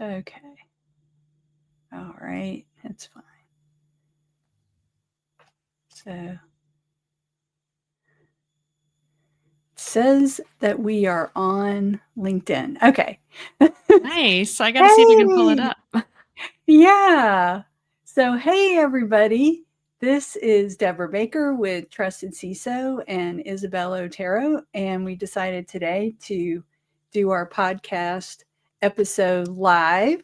Okay. All right. That's fine. So it says that we are on LinkedIn. Okay. Nice. I got to see if we can pull it Hey. up. Yeah. So, hey, everybody. This is Debra Baker with Trusted CISO and Isabella Otero. And we decided today to do our podcast episode live,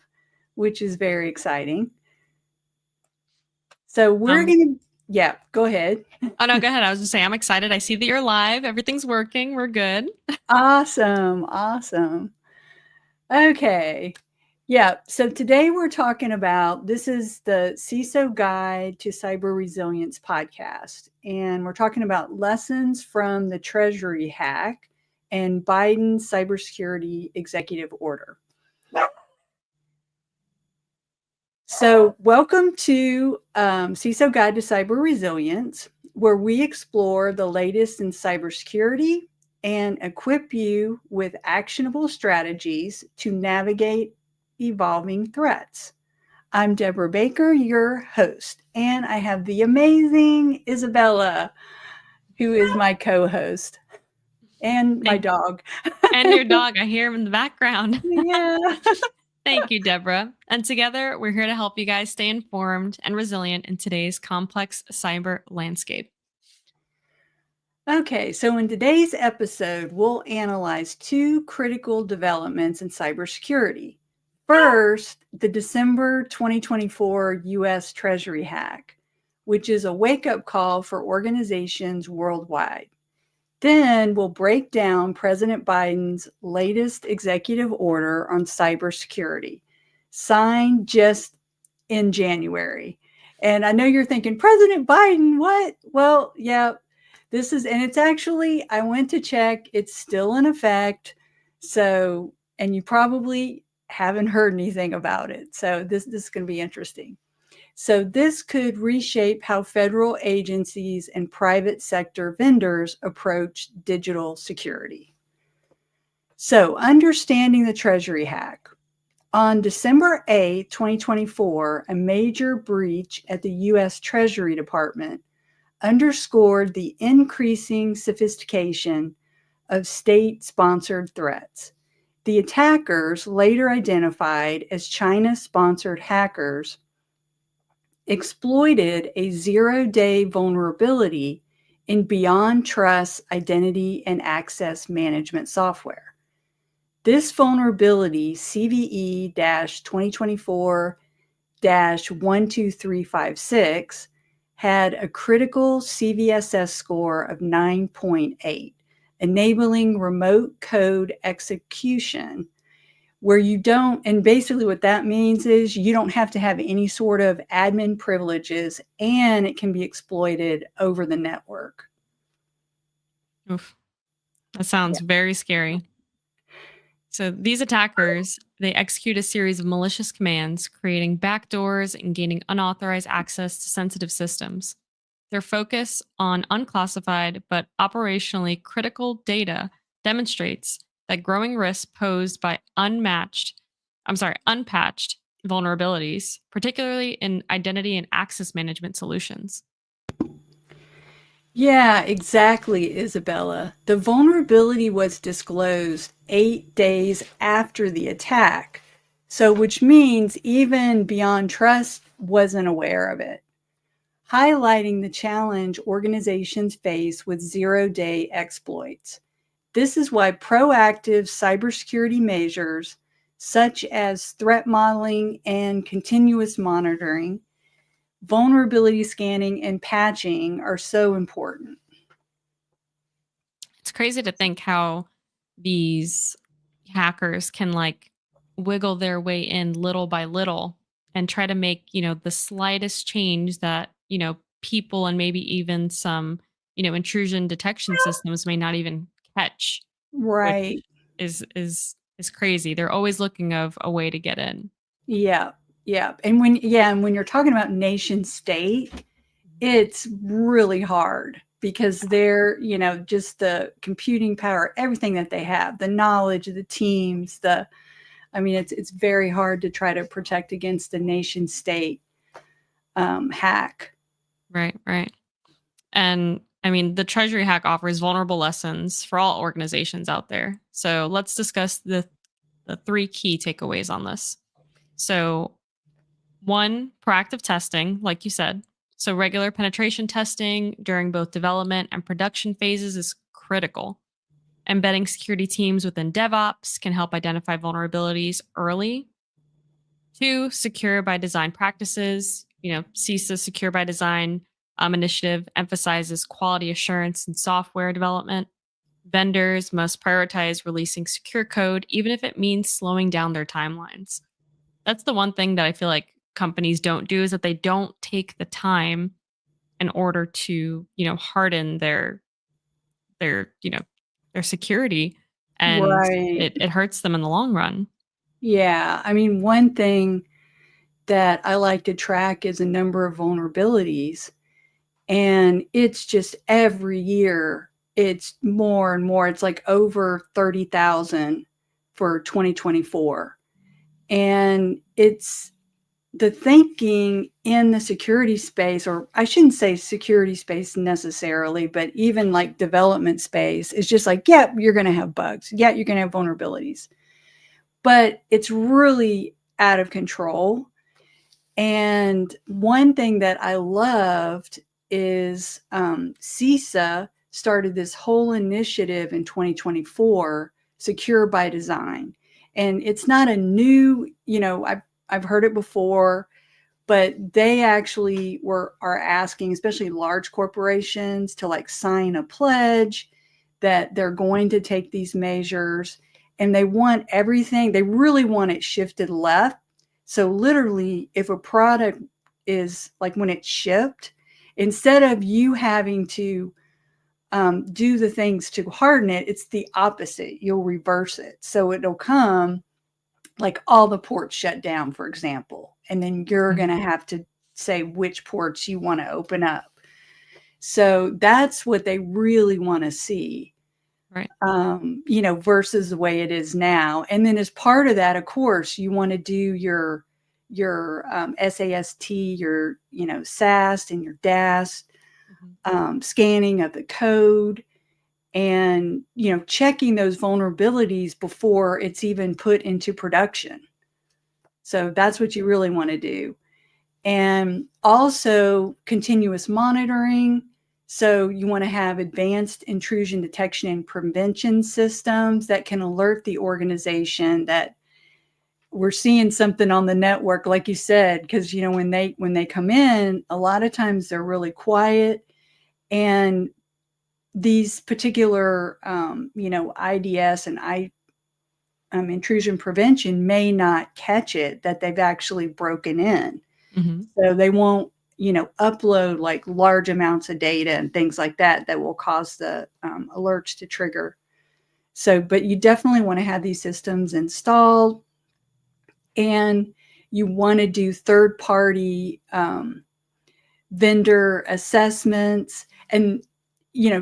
which is very exciting. So, we're Um, going to, yeah, go ahead. oh, no, go ahead. I was just saying, I'm excited. I see that you're live. Everything's working. We're good. Awesome. Awesome. Okay. Yeah. So today we're talking about this is the CISO Guide to Cyber Resilience podcast. And we're talking about lessons from the Treasury hack and Biden's Cybersecurity Executive Order. So, welcome to CISO Guide to Cyber Resilience, where we explore the latest in cybersecurity and equip you with actionable strategies to navigate evolving threats. I'm Debra Baker, your host, and I have the amazing Isabella, who is my co host, and my dog. And your dog. I hear him in the background. Yeah. Thank you, Deborah. And together, we're here to help you guys stay informed and resilient in today's complex cyber landscape. Okay, so in today's episode, we'll analyze two critical developments in cybersecurity. First, the December 2024 US Treasury hack, which is a wake up call for organizations worldwide. Then we'll break down President Biden's latest executive order on cybersecurity, signed just in January. And I know you're thinking, President Biden, what? Well, yeah, this is, and it's actually, I went to check, it's still in effect. So, and you probably haven't heard anything about it. So, this is going to be interesting. So, this could reshape how federal agencies and private sector vendors approach digital security. So, understanding the Treasury hack. On December 8, 2024, a major breach at the U.S. Treasury Department underscored the increasing sophistication of state sponsored threats. The attackers, later identified as China sponsored hackers, exploited a 0-day vulnerability in Beyond Trust identity and access management software. This vulnerability, CVE 2024 12356, had a critical CVSS score of 9.8, enabling remote code execution where you don't, and basically what that means is you don't have to have any sort of admin privileges and it can be exploited over the network. Oof. That sounds very scary. So these attackers, they execute a series of malicious commands, creating backdoors and gaining unauthorized access to sensitive systems. Their focus on unclassified but operationally critical data demonstrates that growing risks posed by unpatched vulnerabilities, particularly in identity and access management solutions. Yeah, exactly, Isabella. The vulnerability was disclosed 8 days after the attack. So, which means even Beyond Trust wasn't aware of it, highlighting the challenge organizations face with 0-day exploits. This is why proactive cybersecurity measures, such as threat modeling and continuous monitoring, vulnerability scanning, and patching, are so important. It's crazy to think how these hackers can wiggle their way in little by little and try to make, the slightest change that, people and maybe even some, intrusion detection systems may not even catch, which Right. is crazy. They're always looking of a way to get in. Yeah. Yeah. And when you're talking about nation state, it's really hard because they're, just the computing power, everything that they have, the knowledge, the teams, the I mean, it's very hard to try to protect against a nation state hack. Right, right. And I mean, the Treasury hack offers vulnerable lessons for all organizations out there. So let's discuss the three key takeaways on this. So, one, proactive testing, like you said. So, regular penetration testing during both development and production phases is critical. Embedding security teams within DevOps can help identify vulnerabilities early. Two, secure by design practices. CISA Secure by Design initiative emphasizes quality assurance in software development. Vendors must prioritize releasing secure code, even if it means slowing down their timelines. That's the one thing that I feel like companies don't do, is that they don't take the time in order to, harden their their security, and Right. it hurts them in the long run. Yeah. I mean, one thing that I like to track is a number of vulnerabilities. And it's just every year, it's more and more. It's like over 30,000 for 2024. And it's the thinking in the security space, or I shouldn't say security space necessarily, but even like development space, is just like, yeah, you're going to have bugs. Yeah, you're going to have vulnerabilities. But it's really out of control. And one thing that I loved is CISA started this whole initiative in 2024, Secure by Design. And it's not a new, I've heard it before, but they actually are asking, especially large corporations, to like sign a pledge that they're going to take these measures, and they want everything, they really want it shifted left. So literally, if a product is like, when it's shipped, instead of you having to do the things to harden it, it's the opposite. You'll reverse it. So it'll come like all the ports shut down, for example, and then you're going to have to say which ports you want to open up. So that's what they really want to see, Right. Versus the way it is now. And then as part of that, of course, you want to do your SAST, your SAST and your DAST, scanning of the code, and checking those vulnerabilities before it's even put into production. So that's what you really want to do. And also continuous monitoring. So you want to have advanced intrusion detection and prevention systems that can alert the organization that we're seeing something on the network, like you said, because when they come in, a lot of times they're really quiet, and these particular IDS and intrusion prevention may not catch it that they've actually broken in. Mm-hmm. So they won't, upload like large amounts of data and things like that will cause the alerts to trigger. So, but you definitely want to have these systems installed, and you want to do third-party vendor assessments, and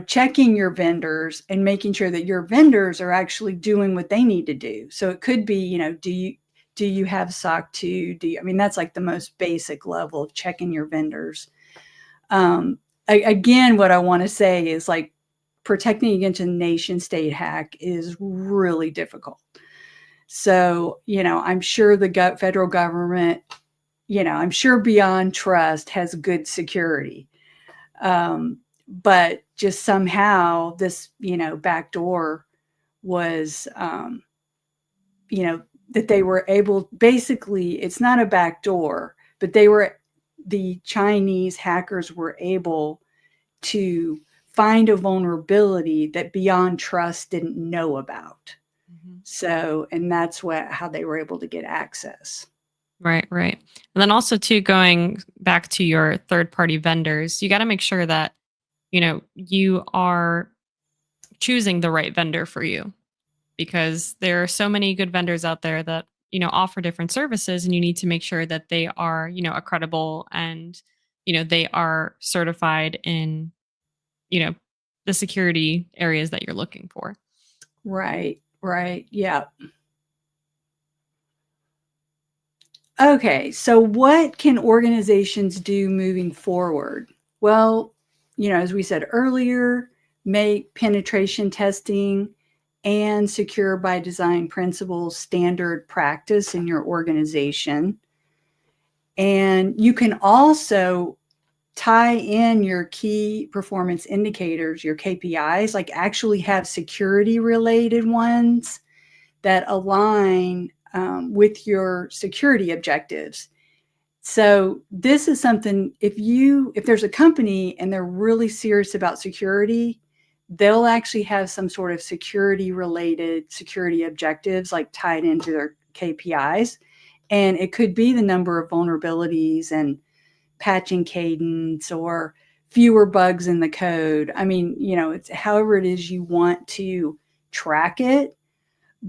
checking your vendors and making sure that your vendors are actually doing what they need to do. So it could be, do you have SOC 2? That's like the most basic level of checking your vendors. Again, what I want to say is, like, protecting against a nation state hack is really difficult. So, I'm sure the federal government, I'm sure Beyond Trust has good security. But just somehow this, backdoor was, that they were able, basically, it's not a backdoor, but the Chinese hackers were able to find a vulnerability that Beyond Trust didn't know about. Mm-hmm. So, and that's how they were able to get access. Right, right. And then also too, going back to your third party vendors, you got to make sure that, you are choosing the right vendor for you, because there are so many good vendors out there that, offer different services, and you need to make sure that they are, accredible, and, they are certified in, you know, the security areas that you're looking for. Right, right. Yeah. Okay, so what can organizations do moving forward? Well, as we said earlier, make penetration testing and secure by design principles standard practice in your organization. And you can also tie in your key performance indicators, your KPIs, like actually have security related ones that align with your security objectives. So this is something, if there's a company and they're really serious about security, they'll actually have some sort of security related security objectives like tied into their KPIs. And it could be the number of vulnerabilities and patching cadence or fewer bugs in the code. I mean, it's however it is you want to track it.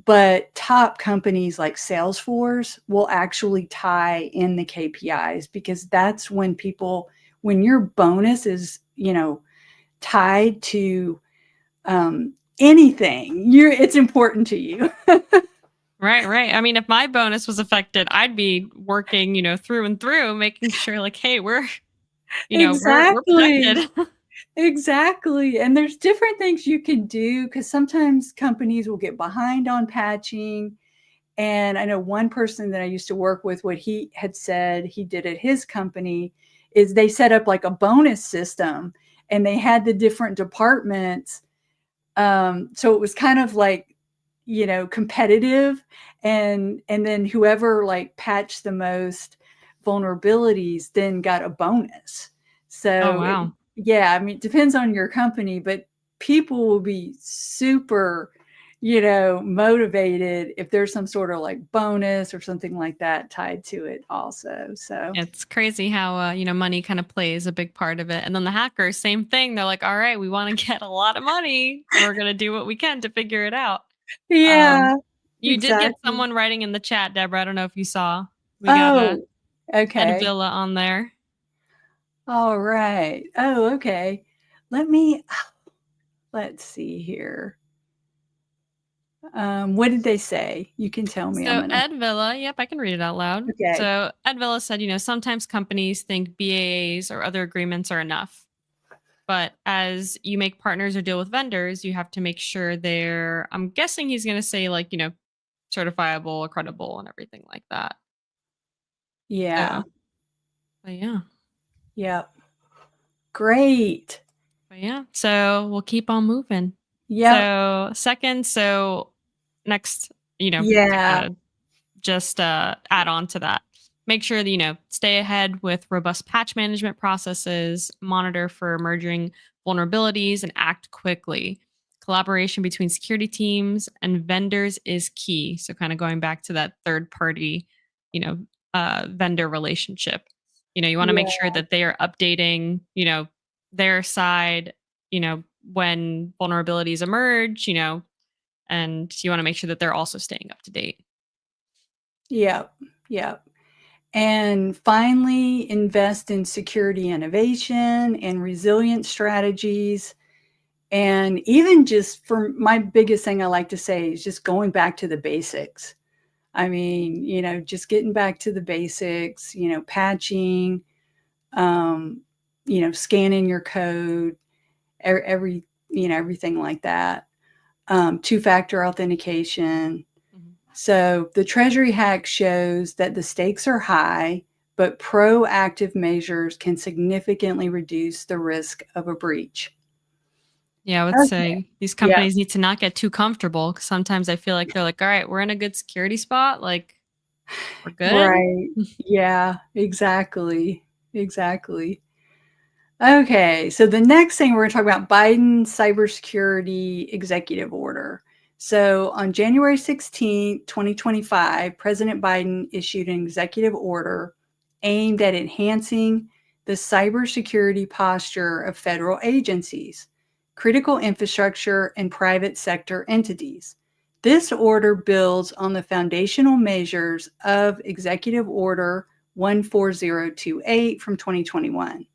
But top companies like Salesforce will actually tie in the KPIs because that's when your bonus is, tied to anything, it's important to you. Right, right. I mean, if my bonus was affected, I'd be working, through and through, making sure like, hey, we're Exactly. protected. Exactly. And there's different things you can do because sometimes companies will get behind on patching. And I know one person that I used to work with, what he had said he did at his company is they set up like a bonus system and they had the different departments. So it was kind of like, competitive. And then whoever like patched the most vulnerabilities then got a bonus. Oh, So wow. yeah, I mean, it depends on your company, but people will be super, motivated if there's some sort of like bonus or something like that tied to it also. So It's crazy how money kind of plays a big part of it. And then the hackers, same thing. They're like, all right, we want to get a lot of money. We're gonna do what we can to figure it out. Um, yeah, you did get exactly. someone writing in the chat, Deborah. I don't know if you saw. We got a Oh, Ed okay. Villa on there. All right. Oh, okay. Let me let's see here. What did they say? You can tell me. I'm So gonna. Ed Villa, yep, I can read it out loud. Okay. So Ed Villa said, sometimes companies think BAAs or other agreements are enough. But as you make partners or deal with vendors, you have to make sure they're, I'm guessing he's going to say like, certifiable, credible, and everything like that. Yeah. So, but yeah. Yep. Great. But yeah. So we'll keep on moving. Yep. So, second, so next, to Yeah. kind of just add on to that. Make sure that, stay ahead with robust patch management processes, monitor for emerging vulnerabilities, and act quickly. Collaboration between security teams and vendors is key. So, kind of going back to that third party, you know, vendor relationship. You want to make Yeah. sure that they are updating, their side, when vulnerabilities emerge, and you want to make sure that they're also staying up to date. Yep. Yep. And finally, invest in security innovation and resilient strategies. And even just for my biggest thing I like to say is just going back to the basics. I mean, just getting back to the basics, patching, um, scanning your code, everything like that. Two-factor authentication. Mhm. So the Treasury hack shows that the stakes are high, but proactive measures can significantly reduce the risk of a breach. Yeah, I would Okay. say these Yeah. companies need to not get too comfortable 'cause sometimes I feel like they're like, "All right, we're in a good security spot, like, we're good." Right. Yeah, exactly. Exactly. Okay, so the next thing we're going to talk about Biden's Cybersecurity Executive Order. So on January 16th, 2025, President Biden issued an executive order aimed at enhancing the cybersecurity posture of federal agencies, critical infrastructure, and private sector entities. This order builds on the foundational measures of Executive Order 14028 from 2021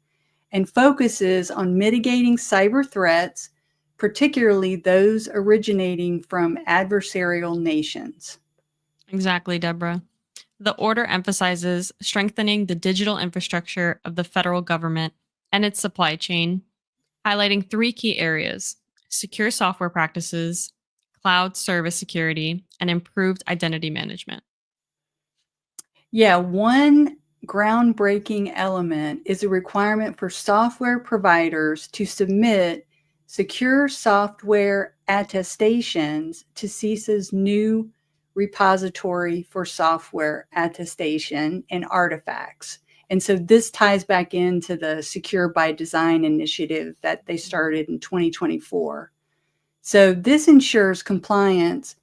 and focuses on mitigating cyber threats, particularly those originating from adversarial nations. Exactly, Deborah. The order emphasizes strengthening the digital infrastructure of the federal government and its supply chain, highlighting three key areas: secure software practices, cloud service security, and improved identity management. Yeah, one groundbreaking element is a requirement for software providers to submit secure software attestations to CISA's new repository for software attestation and artifacts. And so this ties back into the Secure by Design initiative that they started in 2024. So this ensures compliance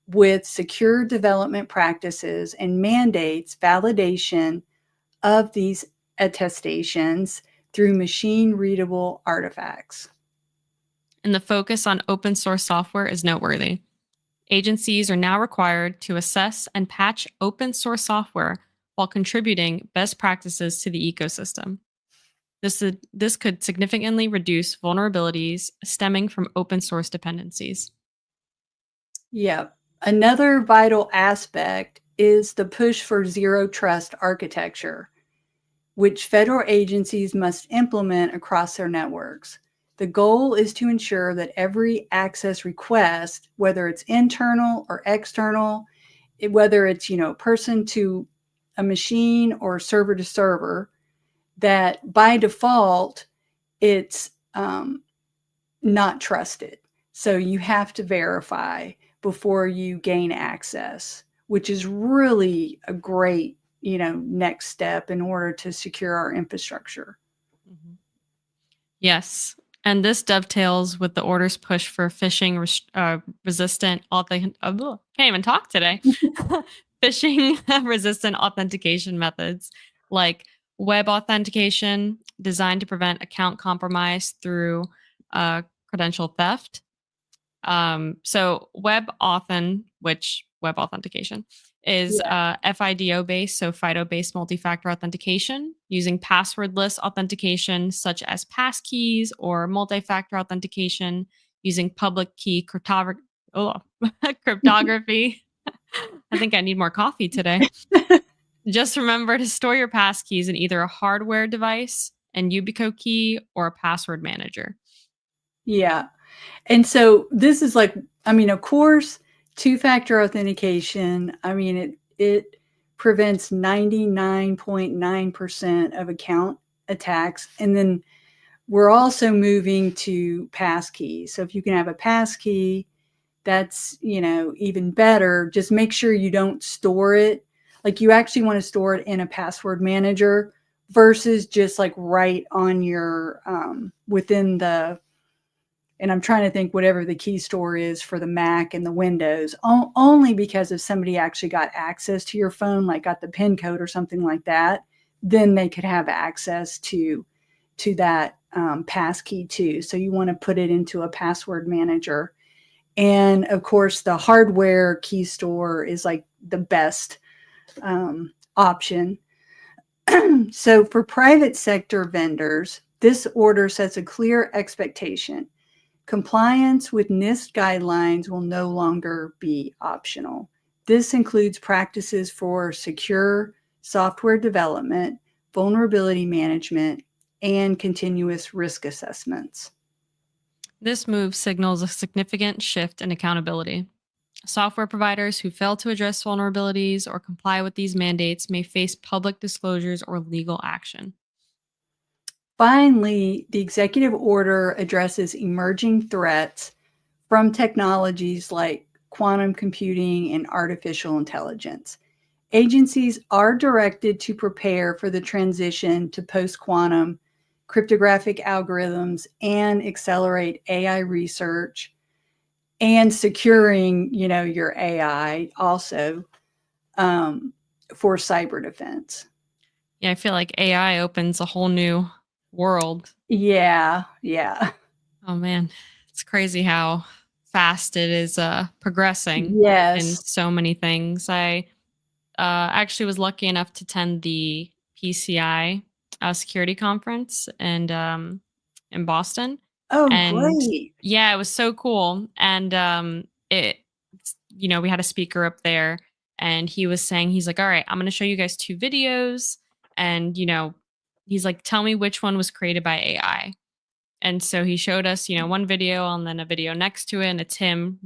with secure development practices and mandates validation of these attestations through machine readable artifacts. And the focus on open source software is noteworthy. Agencies are now required to assess and patch open source software while contributing best practices to the ecosystem. This could significantly reduce vulnerabilities stemming from open source dependencies. Yeah. Another vital aspect is the push for zero trust architecture, which federal agencies must implement across their networks. The goal is to ensure that every access request, whether it's internal or external, whether it's, person to a machine or server to server, that by default, it's not trusted. So you have to verify before you gain access, which is really a great, next step in order to secure our infrastructure. Mhm. Yes. And this dovetails with the order's push for phishing resistant can't even talk today. Phishing resistant authentication methods like web authentication designed to prevent account compromise through credential theft. So web authentication is Yeah. FIDO based, so FIDO based multi-factor authentication using passwordless authentication such as passkeys or multi-factor authentication using public key cryptography. I think I need more coffee today. Just remember to store your passkeys in either a hardware device, an Yubico key, or a password manager. Yeah. And so this is like, of course, two-factor authentication, it prevents 99.9% of account attacks. And then we're also moving to passkeys. So if you can have a passkey, that's, even better. Just make sure you don't store it. Like you actually want to store it in a password manager versus just like right on your, within the, and I'm trying to think whatever the key store is for the Mac and the Windows, only because if somebody actually got access to your phone, like got the PIN code or something like that, then they could have access to that passkey too. So you want to put it into a password manager. And of course, the hardware key store is like the best option. So for private sector vendors, this order sets a clear expectation. Compliance with NIST guidelines will no longer be optional. This includes practices for secure software development, vulnerability management, and continuous risk assessments. This move signals a significant shift in accountability. Software providers who fail to address vulnerabilities or comply with these mandates may face public disclosures or legal action. Finally, the executive order addresses emerging threats from technologies like quantum computing and artificial intelligence. Agencies are directed to prepare for the transition to post-quantum cryptographic algorithms and accelerate AI research and securing, your AI also for cyber defense. Yeah, I feel like AI opens a whole new world. Yeah, yeah. Oh man, it's crazy how fast it is progressing in Yes. so many things. I actually was lucky enough to attend the PCI security conference and in Boston, Oh, and great. yeah, it was so cool. And we had a speaker up there, and he was saying, he's like, all right, I'm going to show you guys 2 videos. And, he's like, tell me which one was created by AI. And so he showed us, one video and then a video next to it. And it's him,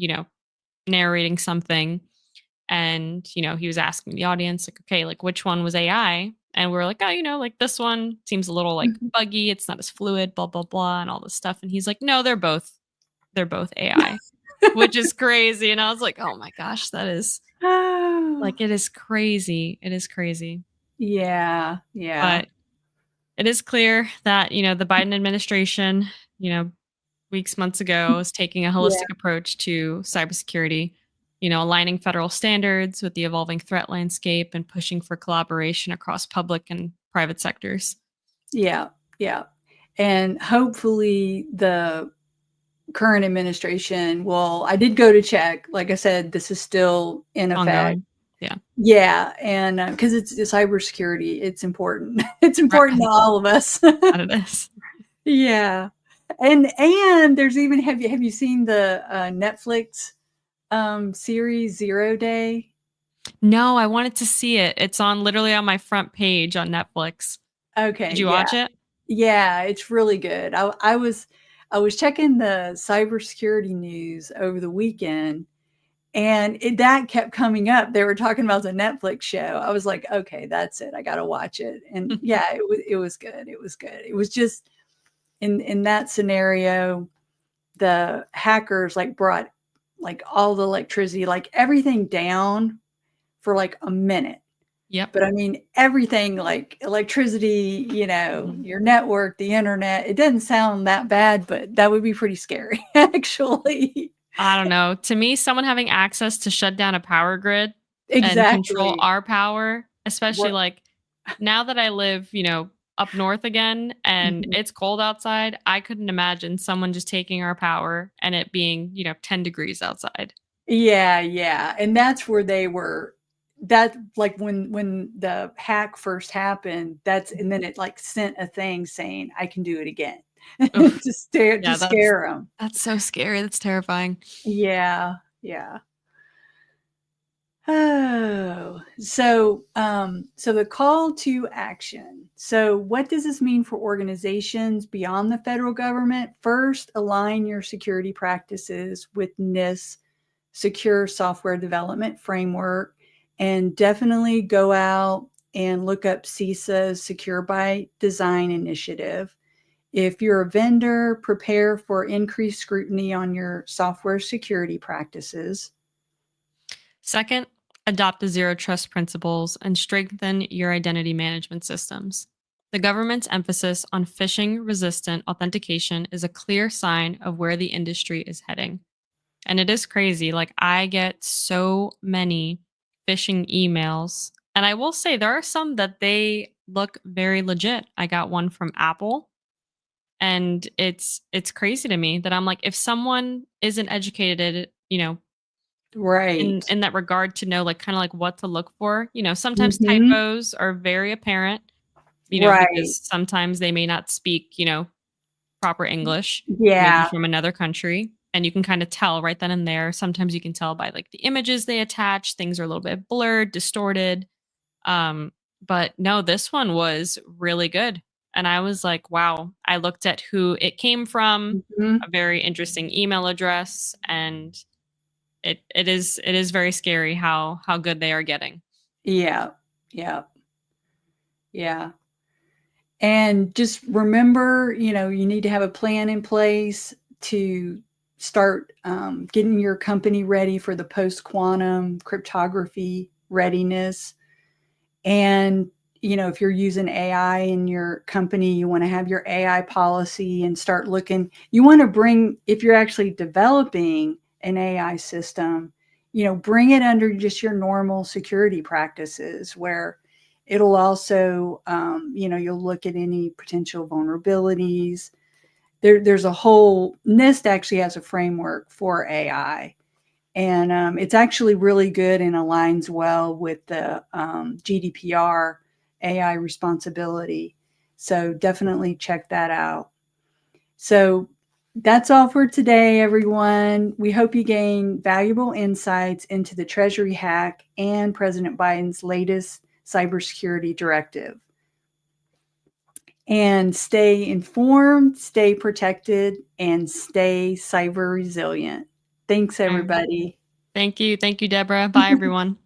narrating something. And, he was asking the audience, like, okay, like which one was AI? And we're like, oh, like this one seems a little like buggy. It's not as fluid, blah, blah, blah, and all this stuff. And he's like, no, they're both AI, which is crazy. And I was like, oh my gosh, that is Oh, like, it is crazy. It is crazy. yeah, yeah, But it is clear that, the Biden administration, months ago is taking a yeah, holistic approach to cybersecurity, aligning federal standards with the evolving threat landscape and pushing for collaboration across public and private sectors. yeah, yeah. And hopefully the current administration will, I did go to check. Like I said, this is still in effect. Ongoing. Yeah. Yeah, and because it's cybersecurity, it's important. It's important to Right. all of us. That it is. Yeah, and there's even, have you seen the Netflix series 0 Day? No, I wanted to see it. It's on literally on my front page on Netflix. Okay, Did you yeah, watch it? yeah, it's really good. I was checking the cybersecurity news over the weekend, and that kept coming up. They were talking about the Netflix show. I was like, okay, that's it. I got to watch it. And yeah, it was good. It was good. It was just in that scenario, the hackers like brought like all the electricity, like everything down for like a minute. Yep. But I mean, everything like electricity, your network, the internet, it doesn't sound that bad, but that would be pretty scary, actually. I don't know. To me, someone having access to shut down a power grid and control Exactly. our power, especially What? like now that I live, up north again and Mhm. it's cold outside, I couldn't imagine someone just taking our power and it being, 10 degrees outside. Yeah, yeah, and that's where they were. That like when the hack first happened, and then it like sent a thing saying, "I can do it again," Oof. to Yeah, that's scare them. that's so scary. That's terrifying. Yeah, yeah. Oh, so the call to action. So, what does this mean for organizations beyond the federal government? First, align your security practices with NIST Secure Software Development Framework, and definitely go out and look up CISA's Secure by Design initiative. If you're a vendor, prepare for increased scrutiny on your software security practices. Second, adopt the zero trust principles and strengthen your identity management systems. The government's emphasis on phishing resistant authentication is a clear sign of where the industry is heading. And it is crazy. Like, I get so many phishing emails. And I will say there are some that they look very legit. I got one from Apple, and it's crazy to me that I'm like, if someone isn't educated, in Right. in that regard to know, like, kinda like what to look for. Sometimes Mhm. typos are very apparent, Right. because sometimes they may not speak, proper English, maybe Yeah. from another country, and you can kinda tell right then and there. Sometimes you can tell by, like, the images they attach, things are a little bit blurred, distorted, but no, this one was really good, and I was like, "Wow." I looked at who it came from, Mhm. a very interesting email address, and it is very scary how good they are getting. Yeah. Yeah. Yeah. And just remember, you need to have a plan in place to start getting your company ready for the post quantum cryptography readiness. And, if you're using AI in your company, you want to have your AI policy and start looking. You want to bring, if you're actually developing an AI system, bring it under just your normal security practices where it'll also, you'll look at any potential vulnerabilities. There's a whole, NIST actually has a framework for AI, and it's actually really good and aligns well with the GDPR AI responsibility. So definitely check that out. So That's all for today, everyone. We hope you gain valuable insights into the Treasury hack and President Biden's latest cybersecurity directive. And stay informed, stay protected, and stay cyber resilient. Thanks, All right. everybody. Thank you. Thank you, Deborah. Bye, everyone.